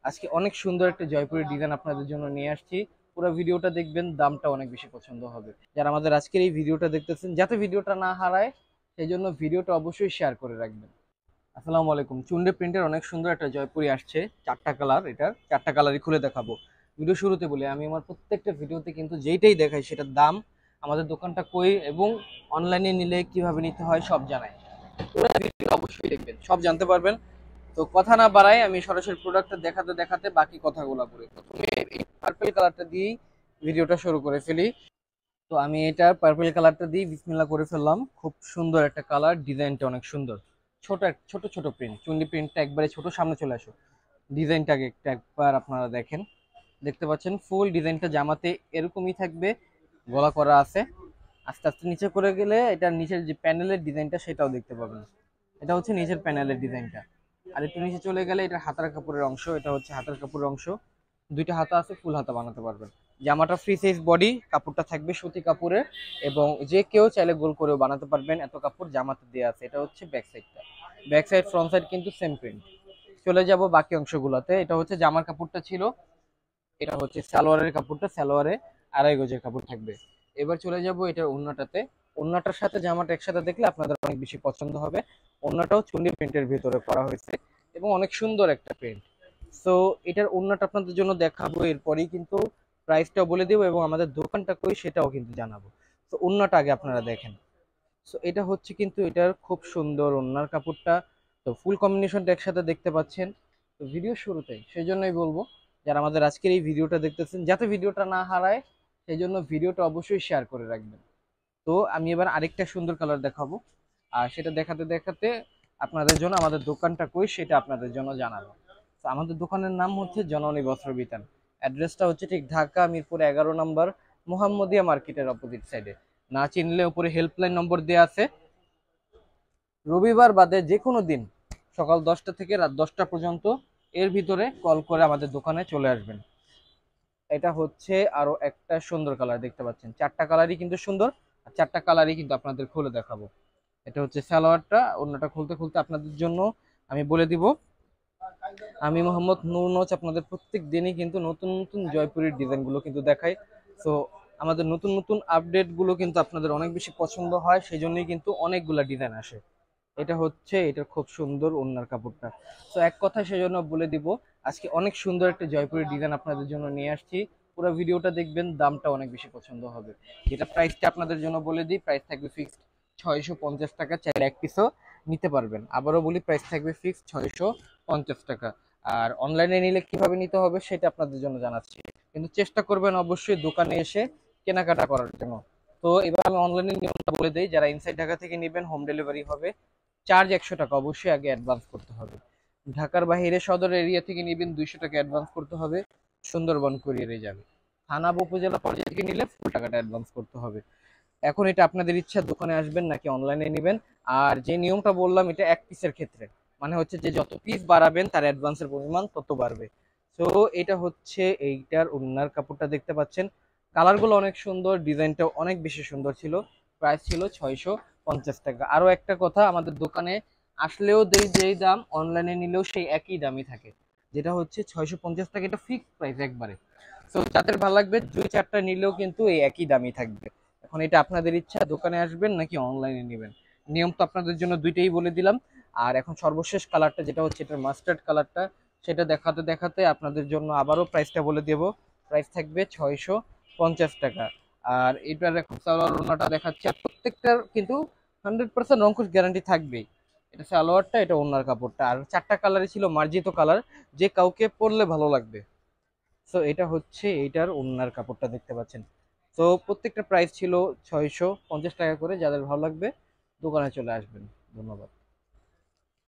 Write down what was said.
আজকে অনেক সুন্দর একটা জয়পুরি ডিজাইন আপনাদের জন্য নিয়ে আসছি। পুরো ভিডিওটা দেখবেন, দামটা অনেক বেশি পছন্দ হবে। যারা আমাদের আজকের এই ভিডিওটা দেখতেছেন, যাতে ভিডিওটা না হারায় সেই জন্য ভিডিওটা অবশ্যই শেয়ার করে রাখবেন। আসসালামু আলাইকুম। চুন্ডে প্রিন্টের অনেক সুন্দর একটা জয়পুরি আসছে, চারটা কালার। এটার চারটা কালারই খুলে দেখাবো। ভিডিও শুরুতে বলি, আমি আমার প্রত্যেকটা ভিডিওতে কিন্তু যেইটাই দেখাই সেটার দাম, আমাদের দোকানটা কই এবং অনলাইনে নিলে কিভাবে নিতে হয় সব জানাই। পুরো ভিডিও অবশ্যই দেখবেন, সব জানতে পারবেন। তো কথা না বাড়াই, আমি সরাসরি প্রোডাক্টটা দেখাতে দেখাতে বাকি কথাগুলো বলি। প্রথমে এই পার্পল কালারটা দিয়েই ভিডিওটা শুরু করে ফেলি। তো আমি এটা পার্পল কালারটা দিয়ে বিসমিল্লাহ করে ফেললাম। খুব সুন্দর একটা কালার, ডিজাইনটা অনেক সুন্দর। ছোট ছোট প্রিন্ট, চুন্ডি প্রিন্টটা একবারে ছোট। সামনে চলে আসো, ডিজাইনটাকে একবার আপনারা দেখেন। দেখতে পাচ্ছেন ফুল ডিজাইনটা জামাতে এরকমই থাকবে, গলা করা আছে। আস্তে আস্তে নিচে করে গেলে এটার নিচের যে প্যানেলের ডিজাইনটা সেটাও দেখতে পাবেন। এটা হচ্ছে নিচের প্যানেলের ডিজাইনটা। আর একটু নিচে চলে গেলে এটা হাতার কাপড়ের অংশ। এটা হচ্ছে হাতার কাপড়ের অংশ। দুইটা হাতা আছে, ফুল হাতা বানাতে পারবেন। জামাটা ফ্রি সাইজ বডি, কাপড়টা থাকবে সুতি কাপড়ের। এবং যে কেউ চাইলে গোল করেও বানাতে পারবেন, এত কাপড় জামাতে দেওয়া আছে। এটা হচ্ছে ব্যাক সাইডটা। ব্যাক সাইড ফ্রন্ট সাইড কিন্তু সেম প্রিন্ট। চলে যাব বাকি অংশগুলোতে। এটা হচ্ছে জামার কাপড়টা ছিল, এটা হচ্ছে সালোয়ারের কাপড়টা। সালোয়ারে আড়াই গজের কাপড় থাকবে। এবার চলে যাব এটার ওড়নাটাতে। ওড়নাটার সাথে জামাটা একসাথে দেখলে আপনাদের অনেক বেশি পছন্দ হবে। ওড়নাটাও চুন্ডি প্রিন্টের ভিতরে করা হয়েছে এবং অনেক সুন্দর একটা প্রিন্ট। সো এটার ওড়নাটা আপনাদের জন্য দেখাবো, এরপরেই কিন্তু প্রাইসটাও বলে দেবো এবং আমাদের দোকানটা কই সেটাও কিন্তু জানাবো। তো ওড়নাটা আগে আপনারা দেখেন। সো এটা হচ্ছে কিন্তু এটার খুব সুন্দর ওড়নার কাপড়টা। তো ফুল কম্বিনেশনটা একসাথে দেখতে পাচ্ছেন। তো ভিডিও শুরুতেই সেই জন্যই বলবো, যারা আমাদের আজকের এই ভিডিওটা দেখতেছেন, যাতে ভিডিওটা না হারায় সেই জন্য ভিডিওটা অবশ্যই শেয়ার করে রাখবেন। তো আমি এবার আরেকটা সুন্দর কালার দেখাবো, আর সেটা দেখাতে দেখাতে আপনাদের জন্য আমাদের দোকানটা কই সেটা আপনাদের জন্য জানাবো। তো আমাদের দোকানের নাম হচ্ছে জননী বস্ত্র বিতান। অ্যাড্রেসটা হচ্ছে ঠিক ঢাকা মিরপুর 11 নম্বর, মোহাম্মদিয়া মার্কেটের অপোজিট সাইডে। না চিনলে উপরে হেল্পলাইন নম্বর দেওয়া আছে। রবিবার বাদে যে কোনো দিন সকাল 10টা থেকে রাত 10টা পর্যন্ত এর ভিতরে কল করে আমাদের দোকানে চলে আসবেন। এটা হচ্ছে আরো একটা সুন্দর কালার, দেখতে পাচ্ছেন চারটা কালারই কিন্তু সুন্দর। আর চারটা কালারই কিন্তু আপনাদের খুলে দেখাবো। এটা হচ্ছে সালোয়ারটা। অন্যটা খুলতে খুলতে আপনাদের জন্য আমি বলে দিব, আমি মোহাম্মদ নূর নোচ আপনাদের প্রত্যেক দিনই কিন্তু নতুন নতুন জয়পুরের ডিজাইনগুলো কিন্তু দেখাই। তো আমাদের নতুন নতুন আপডেটগুলো কিন্তু আপনাদের অনেক বেশি পছন্দ হয়, সেই জন্যই কিন্তু অনেকগুলা ডিজাইন আসে। এটা হচ্ছে এটা খুব সুন্দর ওড়নার কাপড়টা। তো এক কথায় সেজন্য বলে দিব, আজকে অনেক সুন্দর একটা জয়পুরি ডিজাইন আপনাদের জন্য নিয়ে আসছি। পুরো ভিডিওটা দেখবেন, দামটা অনেক বেশি পছন্দ হবে। এটা প্রাইসটা আপনাদের জন্য বলে দিই, প্রাইস থাকবে ফিক্সড 650 টাকা। চাইলে এক পিসও নিতে পারবেন। আবারও বলি, প্রাইস থাকবে ফিক্সড 650 টাকা। আর অনলাইনে নিলে কিভাবে নিতে হবে সেটা আপনাদের জন্য জানাচ্ছি, কিন্তু চেষ্টা করবেন অবশ্যই দোকানে এসে কেনাকাটা করার জন্য। তো এবার আমি অনলাইনে নিয়মটা বলে দিই, যারা ইনসাইড ঢাকা থেকে নেবেন হোম ডেলিভারি হবে। চার্জ 100 টাকা, অবশ্যই আগে অ্যাডভান্স করতে হবে। ঢাকার বাইরে সদর এরিয়া থেকে নেবেন 200 টাকা অ্যাডভান্স করতে হবে, সুন্দরবন কুরিয়ারে যাবে। থানা বা উপজেলা পর্যায়ে থেকে নিলে ফুল টাকাটা অ্যাডভান্স করতে হবে। এখন এটা আপনাদের ইচ্ছা, দোকানে আসবেন নাকি অনলাইনে নেবেন। আর যে নিয়মটা বললাম এটা এক পিসের ক্ষেত্রে, মানে হচ্ছে যে যত পিস বাড়াবেন তার অ্যাডভান্সের পরিমাণ তত বাড়বে। তো এটা হচ্ছে এইটার ওড়নার কাপড়টা, দেখতে পাচ্ছেন কালারগুলো অনেক সুন্দর, ডিজাইনটাও অনেক বেশি সুন্দর ছিল। প্রাইস ছিল 650 টাকা। আরো একটা কথা, আমাদের দোকানে আসলেও যেই দাম, অনলাইনে নিলেও সেই একই দামই থাকে, যেটা হচ্ছে 650 টাকা। এটা ফিক্সড প্রাইস একবারে। তো যাদের ভালো লাগবে 2-4টা নিলেও কিন্তু এই একই দামই থাকবে। এখন এটা আপনাদের ইচ্ছা, দোকানে আসবেন নাকি অনলাইনে নেবেন। নিয়ম তো আপনাদের জন্য দুইটাই বলে দিলাম। আর এখন সর্বশেষ কালারটা যেটা হচ্ছে এটার মাস্টার্ড কালারটা, সেটা দেখাতে দেখাতে আপনাদের জন্য আবারও প্রাইসটা বলে দেব। প্রাইস থাকবে 650 টাকা। আর এটার এখন সালোয়ার ওড়নাটা দেখাচ্ছি, আর প্রত্যেকটার কিন্তু 100% রংকশ গ্যারান্টি থাকবেই। এটা সালোয়ারটা, এটা ওড়নার কাপড়টা। আর চারটা কালারই ছিল মার্জিত কালার, যে কাউকে পরলে ভালো লাগবে। সো এটা হচ্ছে এইটার ওড়নার কাপড়টা, দেখতে পাচ্ছেন। তো প্রত্যেকটা প্রাইস ছিল 650 টাকা করে। যাদের ভালো লাগবে দোকানে চলে আসবেন। ধন্যবাদ।